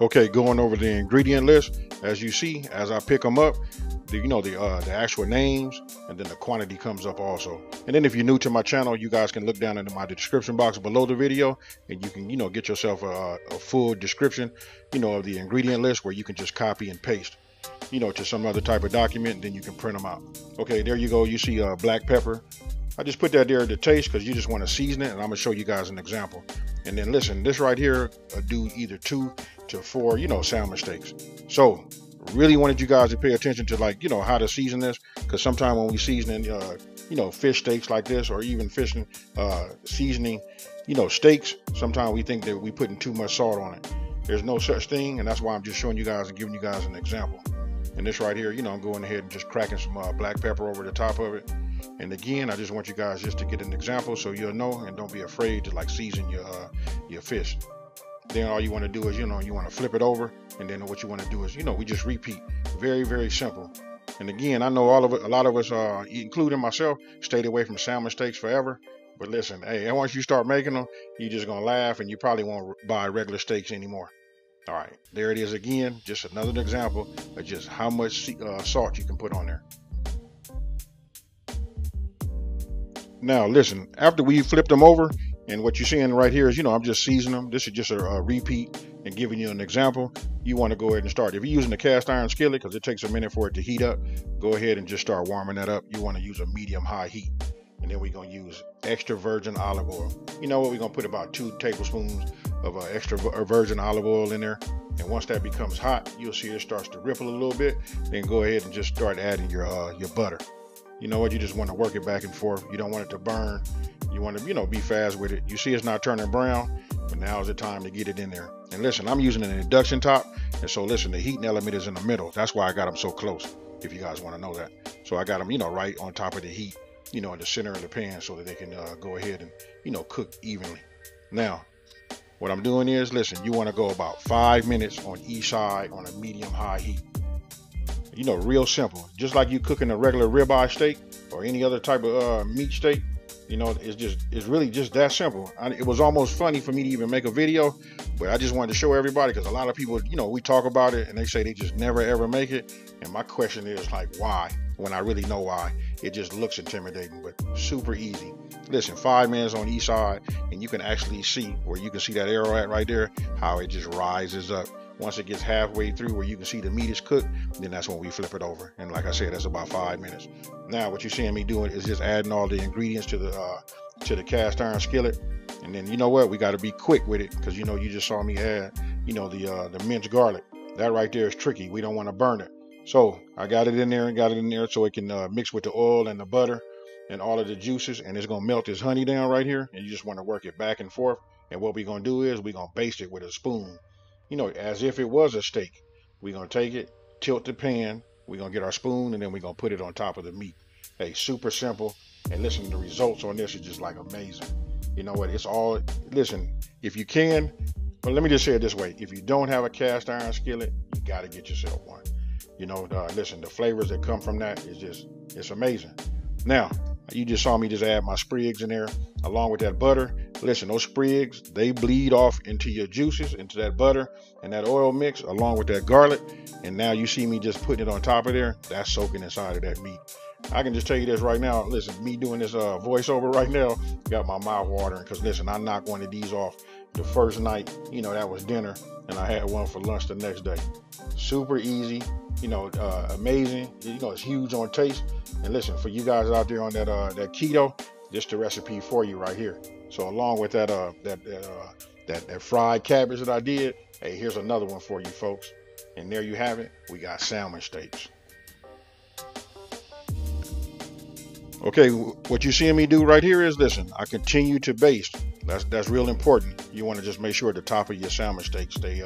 Okay, going over the ingredient list, as you see, as I pick them up, the actual names, and then the quantity comes up also. And then if you're new to my channel, you guys can look down into my description box below the video, and you can get yourself a full description of the ingredient list, where you can just copy and paste to some other type of document, and then you can print them out. Okay, there you go. You see black pepper. I just put that there to taste because you just want to season it, and I'm gonna show you guys an example. And then listen, this right here do either 2 to 4 salmon steaks. So really wanted you guys to pay attention to how to season this, because sometimes when we seasoning fish steaks like this, or even seasoning steaks, sometimes we think that we putting too much salt on it. There's no such thing, and that's why I'm just showing you guys and giving you guys an example. And this right here, I'm going ahead and just cracking some black pepper over the top of it. And again, I just want you guys just to get an example so you'll know, and don't be afraid to season your fish. Then all you want to do is you want to flip it over, and then what you want to do is we just repeat. Very, very simple. And again, I know a lot of us, including myself, stayed away from salmon steaks forever. But listen, hey, once you start making them, you're just gonna laugh, and you probably won't buy regular steaks anymore. All right, there it is again, just another example of just how much salt you can put on there. Now listen, after we flip them over, and what you're seeing right here is, I'm just seasoning them. This is just a repeat and giving you an example. You want to go ahead and start. If you're using a cast iron skillet, because it takes a minute for it to heat up, go ahead and just start warming that up. You want to use a medium-high heat. And then we're going to use extra virgin olive oil. You know what? We're going to put about 2 tablespoons of extra virgin olive oil in there. And once that becomes hot, you'll see it starts to ripple a little bit. Then go ahead and just start adding your butter. You know what? You just want to work it back and forth. You don't want it to burn. You want to, be fast with it. You see it's not turning brown, but now is the time to get it in there. And listen, I'm using an induction top. And so listen, the heating element is in the middle. That's why I got them so close, if you guys want to know that. So I got them, right on top of the heat, in the center of the pan, so that they can go ahead and, cook evenly. Now, what I'm doing is, listen, you want to go about 5 minutes on each side on a medium-high heat. Real simple. Just like you cooking a regular ribeye steak or any other type of meat steak, it's really just that simple. It was almost funny for me to even make a video, but I just wanted to show everybody, because a lot of people, we talk about it and they say they just never ever make it. And my question is why? When I really know why. It just looks intimidating, but super easy. Listen, 5 minutes on each side, and you can actually see where you can see that arrow at right there, how it just rises up. Once it gets halfway through where you can see the meat is cooked, then that's when we flip it over. And like I said, that's about 5 minutes. Now what you're seeing me doing is just adding all the ingredients to the cast iron skillet. And then we got to be quick with it, because you just saw me add the minced garlic. That right there is tricky. We don't want to burn it. So I got it in there so it can mix with the oil and the butter and all of the juices, and it's gonna melt this honey down right here. And you just want to work it back and forth. And what we're gonna do is we're gonna baste it with a spoon, as if it was a steak. We're gonna take it, tilt the pan, we're gonna get our spoon, and then we're gonna put it on top of the meat. Hey, super simple. And listen, the results on this is just amazing. You know what? It's all, listen, if you can, well, let me just say it this way: if you don't have a cast iron skillet, you got to get yourself one. Listen, the flavors that come from that is it's amazing. Now, you just saw me just add my sprigs in there along with that butter. Listen, those sprigs, they bleed off into your juices, into that butter and that oil mix along with that garlic. And now you see me just putting it on top of there. That's soaking inside of that meat. I can just tell you this right now. Listen, me doing this voiceover right now got my mouth watering, because listen, I knocked one of these off the first night, that was dinner, and I had one for lunch the next day. Super easy, amazing. It's huge on taste. And listen, for you guys out there on that keto, this the recipe for you right here. So along with that fried cabbage that I did, hey, here's another one for you folks. And there you have it. We got salmon steaks. Okay, what you're seeing me do right here is, listen, I continue to baste. That's real important. You want to just make sure the top of your salmon steaks stay,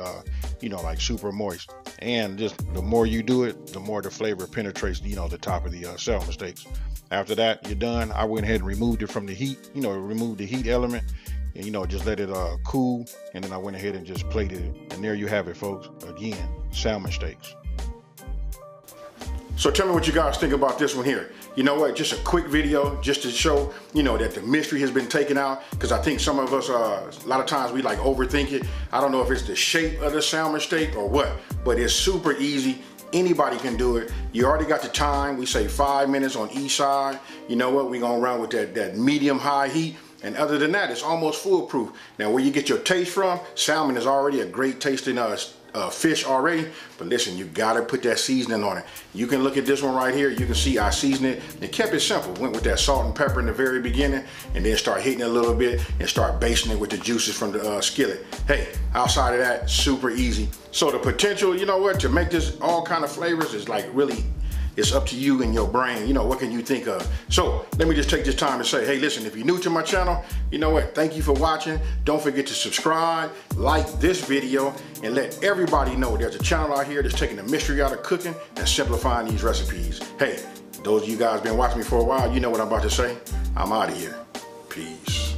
super moist. And just the more you do it, the more the flavor penetrates, the top of the salmon steaks. After that, you're done. I went ahead and removed it from the heat, removed the heat element, and just let it cool. And then I went ahead and just plated it. And there you have it, folks. Again, salmon steaks. So tell me what you guys think about this one here. You know what, just a quick video just to show, you know, that the mystery has been taken out, because I think some of us, a lot of times we like overthink it. I don't know if it's the shape of the salmon steak or what, but it's super easy. Anybody can do it. You already got the time. We say 5 minutes on each side. You know what, we're gonna run with that medium high heat. And other than that, it's almost foolproof. Now, where you get your taste from, salmon is already a great tasting fish already, but listen, you gotta put that seasoning on it. You can look at this one right here. You can see I seasoned it and kept it simple. Went with that salt and pepper in the very beginning, and then start hitting it a little bit and start basting it with the juices from the skillet. Hey, outside of that, super easy. So the potential, you know what, to make this all kind of flavors is like really, it's up to you and your brain. You know, what can you think of? So let me just take this time to say, hey, listen, if you're new to my channel, you know what, thank you for watching. Don't forget to subscribe, like this video, and let everybody know there's a channel out here that's taking the mystery out of cooking and simplifying these recipes. Hey, those of you guys been watching me for a while, you know what I'm about to say. I'm out of here. Peace.